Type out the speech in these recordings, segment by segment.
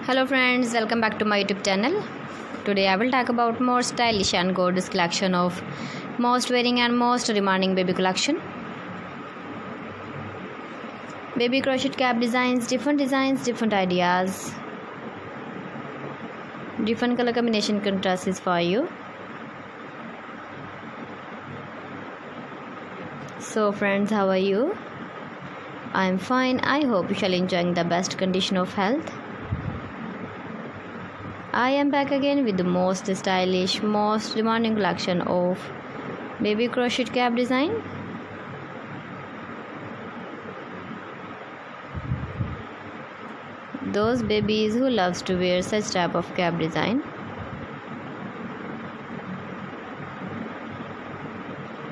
Hello friends, welcome back to my YouTube channel. Today I will talk about more stylish and gorgeous collection of most wearing and most demanding baby collection. Baby crochet cap designs, different ideas, different color combination contrasts for you. So friends, how are you? I am fine. I hope you shall enjoying the best condition of health. I am back again with the most stylish, most demanding collection of baby crochet cap design. Those babies who loves to wear such type of cap design.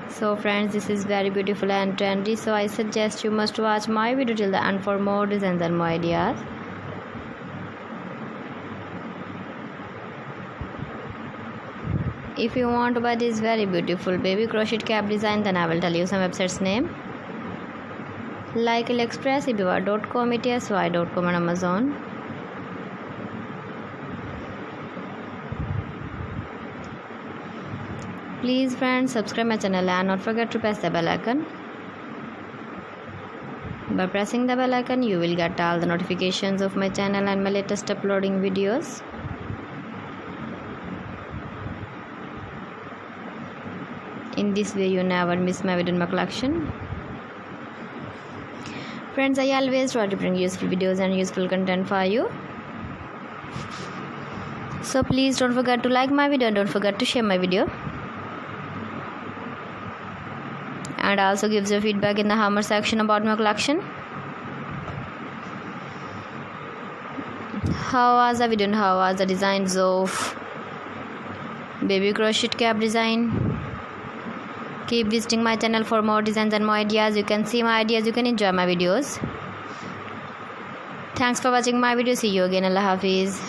So friends, this is very beautiful and trendy, so I suggest you must watch my video till the end for more designs and more ideas. If you want to buy this very beautiful baby crochet cap design, then I will tell you some websites name like AliExpress, ibiwa.com, etsy.com and Amazon. Please friends, subscribe my channel and not forget to press the bell icon. By pressing the bell icon, you will get all the notifications of my channel and my latest uploading videos. In this way, you never miss my video in my collection. Friends, I always try to bring useful videos and useful content for you. So please don't forget to like my video and don't forget to share my video. And also gives your feedback in the hammer section about my collection. How was the video and how was the designs of baby crochet cap design? Keep visiting my channel for more designs and more ideas. You can see my ideas, you can enjoy my videos. Thanks for watching my video. See you again. Allah Hafiz.